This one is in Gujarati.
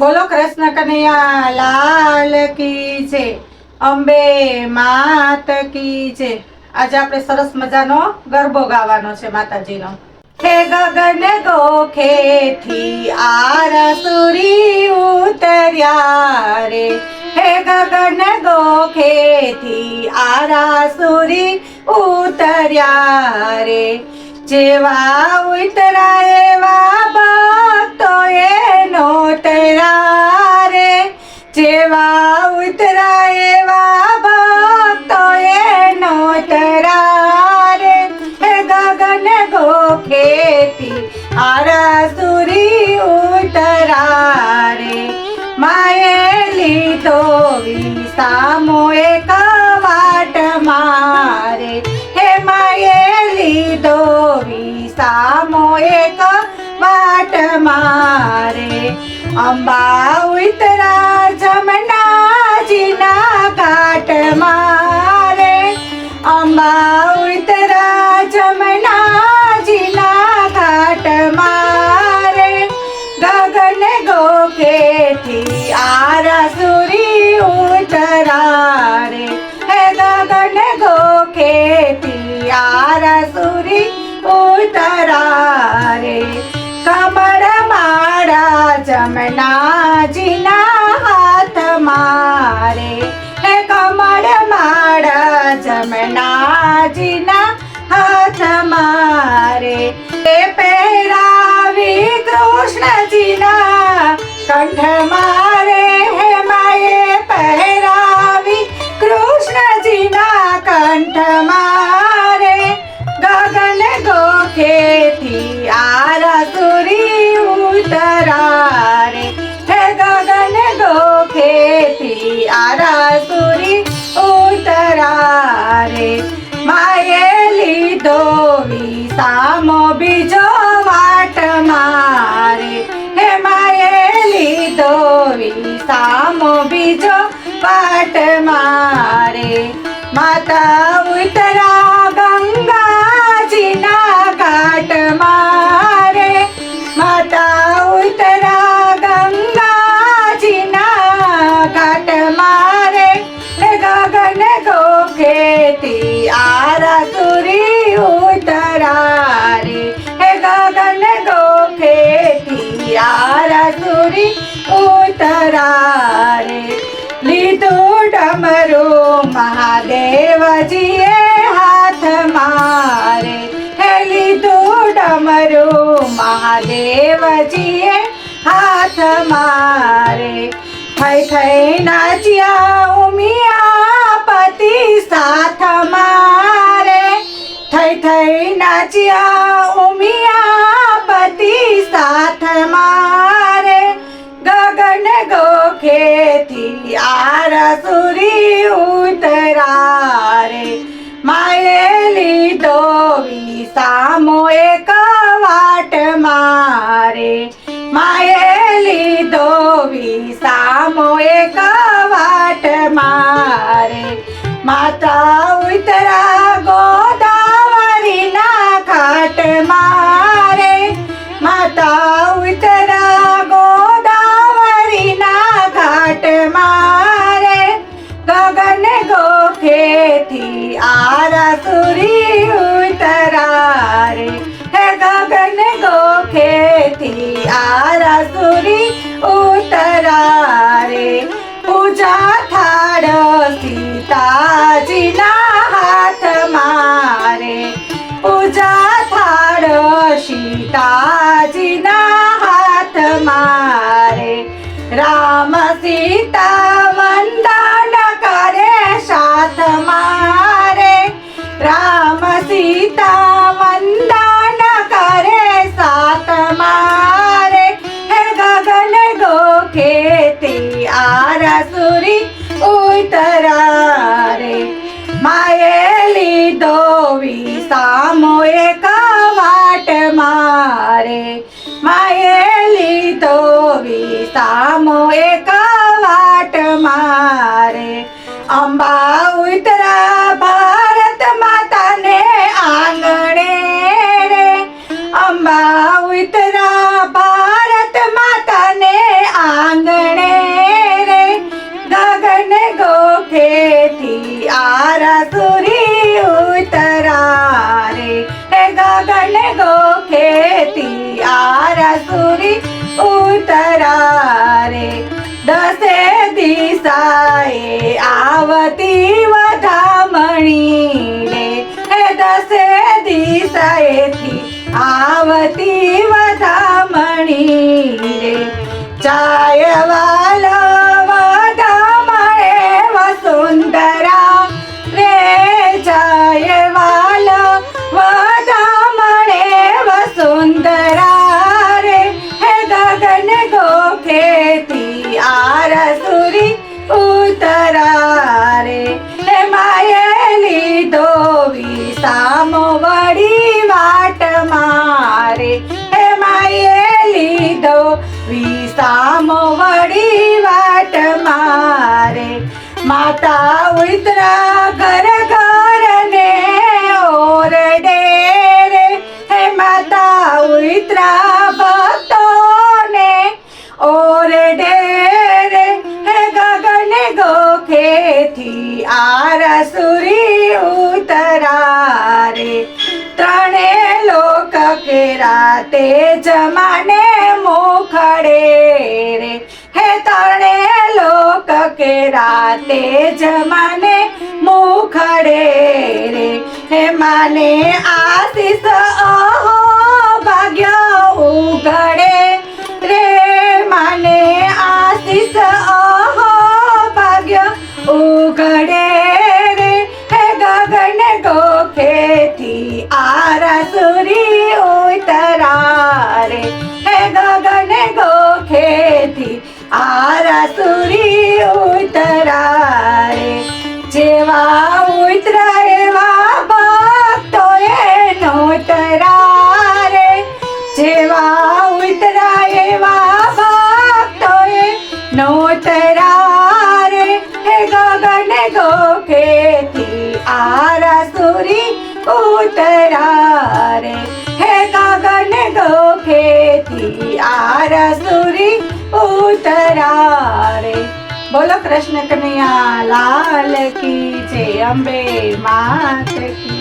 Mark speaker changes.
Speaker 1: બોલો કૃષ્ણ કનૈયા લાલ કી છે, અંબે માત કી છે। આજે આપણે સરસ મજાનો ગરબો ગાવાનો છે માતાજીનો। હે ગગન ગોખેથી આરસુરી ઉતર્યા રે, હે ગગન ગોખેથી આરસુરી ઉતર્યા રે। જેવા ઉતરા એવા ભક્તોએ નોતરા રે, જેવા ઉતરા એવા ભક્તોએ નોતરા રે। હે ગગન ગોખેથી આરસુરી ઉતરા રે, માએ લીધો વિસામો એક વાટ મારે, હે માએ લીધો વિસામો એક વાટ મારે। અંબા ઉતરા જમનાજીના ઘાટ મારે, અંબા ઉતરા જમનાજીના ઘાટ મારે। ગગન ગોખેથી આરસુરી ઉતરા રે, હે ગગન ગોખેથી આરસુરી ઉતરા રે। કમળ માળા જમનાજીના હાથ મારે, હે કમળ માળા જમનાજીના હાથ મારે। એ પહેરાવી કૃષ્ણજીના કંઠ મારે, હે માએ પહેરાવી કૃષ્ણજીના કંઠ મારે। ગગન ગોખેથી આરસુરી ઉતરા રે, હે ગગન ગોખેથી આરસુરી ઉતરા રે। માએ લીધો વિસામો બીજો વાટ મારે, હે માએ લીધો વિસામો બીજો વાટ મારે। માતા ઉતરા ગંગાજીના ઘાટ મારે, માતા ઉતરા ગંગાજીના ઘાટ મારે। હે ગગન ગોખેથી આરસુરી ઉતરા રે, હે ગગન ગોખેથી આરસુરી ઉતરા રે। લીધું ડમરું મહાદેવજીએ હાથ મારે, હે લીધું ડમરું મહાદેવજીએ હાથ મારે। થઈ થઈ નાચ્યા ઉમિયા પતિ સાથ મારે, થઈ થઈ નાચ્યા ઉમિયા પતિ સાથ મારે। ગગન ગોખેથી આરસુરી ઉતરા રે, માએ લીધો વિસામો એક વાટ મારે, માએ લીધો વિસામો એક વાટ મારે। માતા ઉતરા ગોદાવરીના ઘાટ મારે, માતા ઉતરા ગોદાવરીના ઘાટ મારે। ગગન ગોખેથી આરસુરી ઉતરા રે, હે ગગન ગોખેથી આરસુરી ઉતરા રે। પૂજા થાળ સીતાજીના હાથ મારે, પૂજા થાળ સીતાજીના હાથ મારે। રામ સીતા વંદન કરે સાથ મારે, રામ સીતા વંદન કરે સાથ મારે। હે ગગન ગોખેથી આરસુરી ઉતરા રે, માએ લીધો વિસામો એક વાટ મારે, માએ લીધો વિસામો એક વાટ મારે। અંબા ઉતરા ભારત માતાને આંગણે રે, અંબા ઉતરા ભારત માતાને આંગણે દિશાએ આવતી વધામણી રે, હે દસે દિશાએથી આવતી વધામણી રે, ચાય વાલો વધામણે વસુંધરા રે, ચાય વાલો વધામણે વસુંધરા રે, હે ગગન ગોખેથી આરસુરી ઉતરા રે, હે માયે લીધો વિસામો વળી વાટ મારે, હે માયે લીધો વિસામો વળી વાટ મારે, માતા ઉતરા ઘર ઘર ને ઓરડે રે, હે માતા ઉતરા ભક્તોને ઓરડે રે, હે ગગન ગોખેથી આરસુરી ઉતરા રે, ત્રણે લોક કેરા તે જમાને મોખડે રે, હે ત્રણે લોક કેરા તે જમાને મોખડે રે, હે માને આશીષ અહો ભાગ્ય ઉઘડે રે, માને આશીષ અહો ભાગ્ય ઉઘડે રે, હે ગગન ગોખેથી આરસુરી ઉતરા રે, હે ગગન ગોખેથી આરસુરી ઉતરા રે, જેવા ઉતરા એવા ભક્તોએ નોતરા રે, જેવા ઉતરા એવા ભક્તોએ નોતરા રે, હે ગગન ગોખેથી આરસુરી ઉતરા રે, હે ગગન ગોખેથી આરસુરી ઉતરા રે. બોલો કૃષ્ણ કનૈયા લાલ કી જય, અંબે માત કી.